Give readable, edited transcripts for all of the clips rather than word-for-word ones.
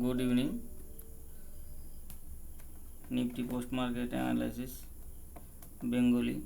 Good evening. Nifty post market analysis Bengali.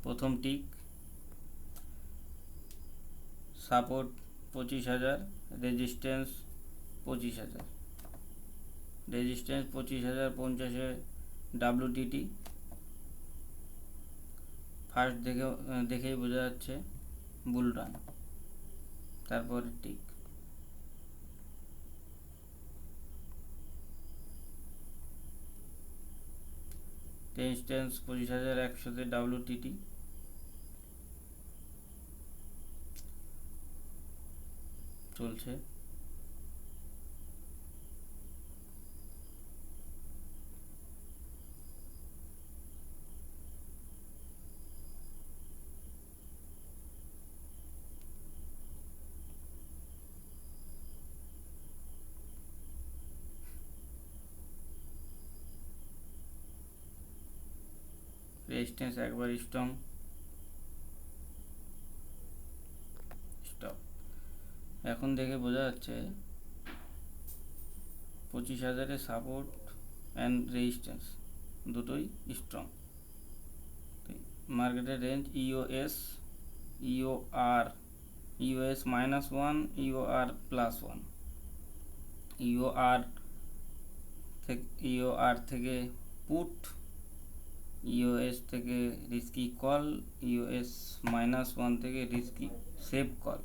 প্রথম tick support 25,000, resistance 25,000, resistance 25,050-এ WTT first দেখেই বোঝা যাচ্ছে বুল রান। তারপর টিক রেজিস্ট্যান্স 25,100-তে WTT চলছে। রেজিস্ট্যান্স একবার স্ট্রং, স্টপ। এখন দেখে বোঝা যাচ্ছে 25,000-এ সাপোর্ট অ্যান্ড রেজিস্ট্যান্স দুটোই স্ট্রং। মার্কেটের রেঞ্জ EOR -1, EOR +1। EOR থেকে পুট, EOS থেকে রিস্কি কল, EOS -1 থেকে risky save call.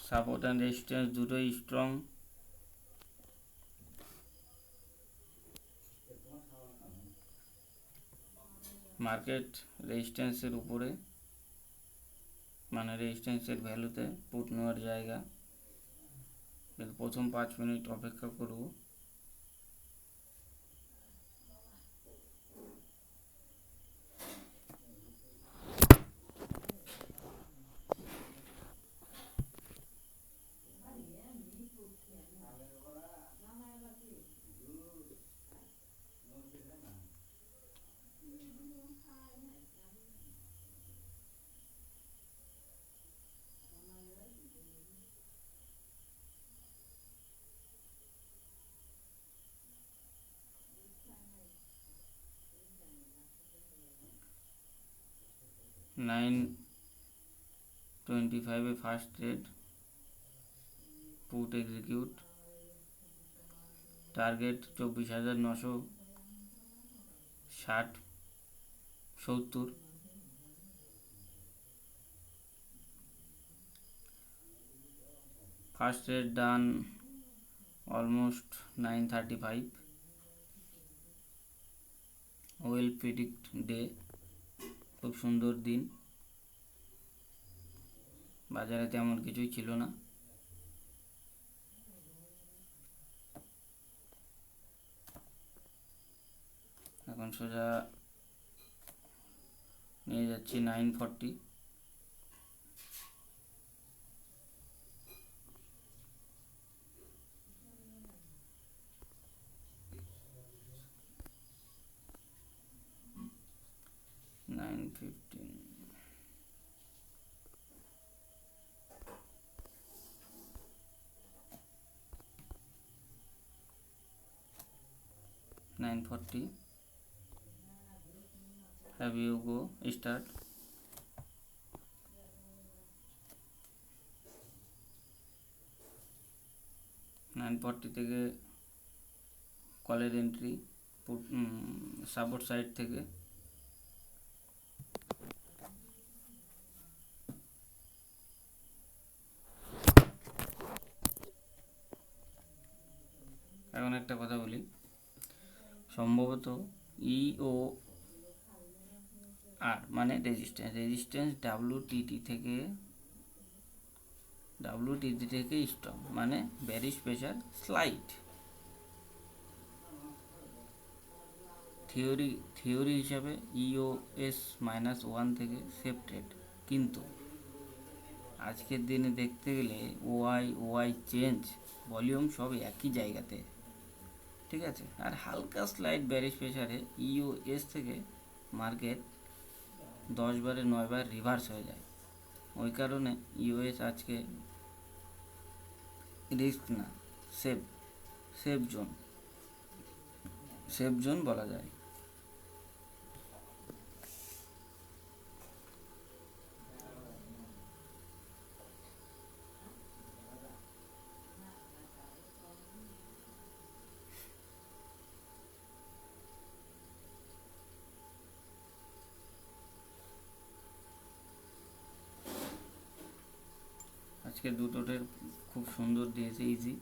Support and resistance দুটোই স্ট্রং। মার্কেট রেজিস্ট্যান্সের উপরে, মানে রেজিস্ট্যান্সের ভ্যালুতে পুট নেওয়ার জায়গা। প্রথম 5 মিনিট অপেক্ষা করব। $9.25 first trade, put execute. Target 24,960-70। First trade ডান অলমোস্ট 9:35। ওয়েল প্রিডিক্ট ডে, খুব সুন্দর দিন। বাজারে তেমন কিছুই ছিল না। এখন সোজা নিয়ে যাচ্ছি 940। $940, have you go start। $940 থেকে কলের এন্ট্রি, সাপোর্ট সাইড থেকে একটা কথা বলি, সম্ভবত ইও আর মানে রেজিস্ট্যান্স ডাব্লিউটিটি থেকে স্ট্রং মানে বেরিশ প্রেশার স্লাইড। থিওরি হিসাবে EOS-1 থেকে সেফ ট্রেড, কিন্তু আজকের দিনে দেখতে গেলে ওয়াই চেঞ্জ, ভলিউম সব একই জায়গাতে, ঠিক আছে। আর হালকা স্লাইড বেরিশ প্রেশারে EOS থেকে মার্কেট 10 বারে 9 বার রিভার্স হয়ে যায়। ওই কারণে EOS আজকে রিস্ক না, সেফ জোন বলা যায়। আজকে দুটোটের খুব সুন্দর দিয়েছে ইজি।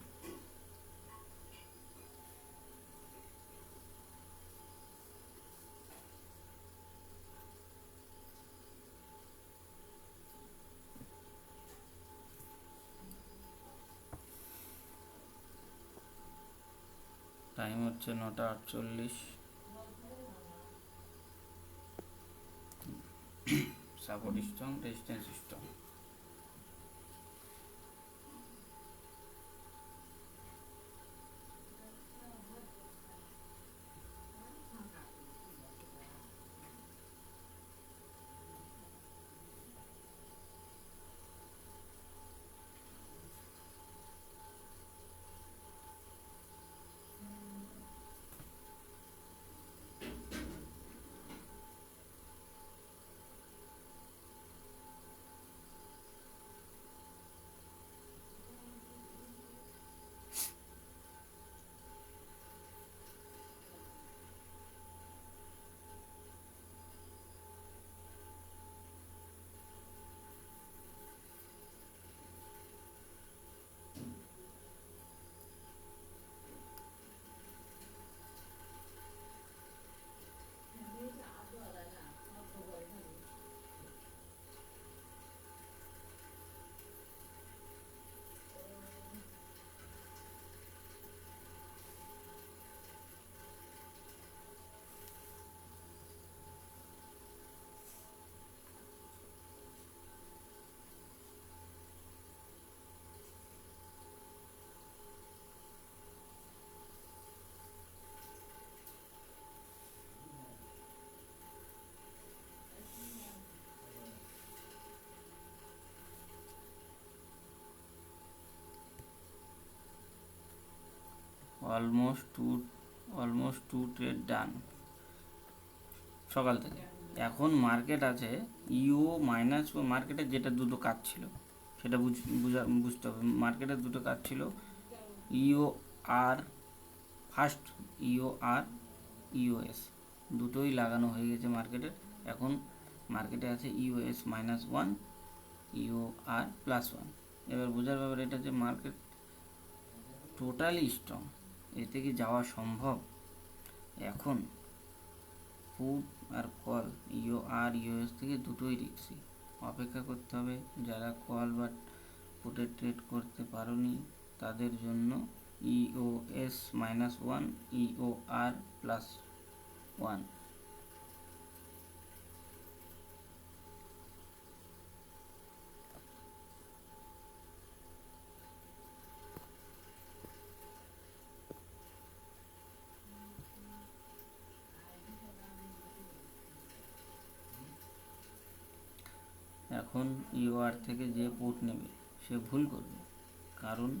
টাইম হচ্ছে 9:48। Support strong, resistance strong. Almost to trade done সকাল থেকে। এখন মার্কেট আছে মার্কেটের যেটা দুটো কাজ ছিল সেটা বুঝতে হবে। মার্কেটের দুটো কাজ ছিল ইও আর ফার্স্ট, EOS দুটোই লাগানো হয়ে গেছে মার্কেটের। এখন মার্কেটে আছে EOS-1, EOR+1। এবার বোঝার ব্যাপার এটা যে মার্কেট টোটালি স্ট্রং, এতে কি যাওয়া সম্ভব? এখন পুট আর কল EOS থেকে দুটোই রিস্কি, অপেক্ষা করতে হবে। যারা কল বা পুটে ট্রেড করতে পারোনি তাদের জন্য EOS-1, EOR+1। এখন EOR থেকে যে পুট নেবে সে ভুল করবে, কারণ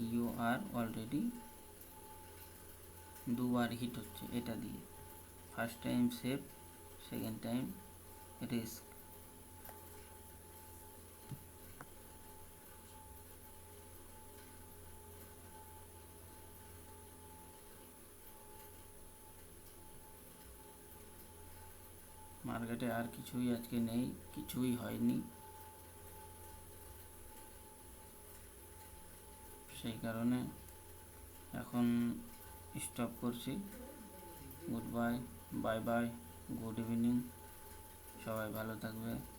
EOR অলরেডি দুবার হিট হচ্ছে এটা দিয়ে। First time safe, second time risk. মার্কেটে আর কিছুই আজকে নেই, কিছুই হয়নি, সেই কারণে এখন স্টপ করছি। Good bye, bye bye, good evening, সবাই ভালো থাকবে।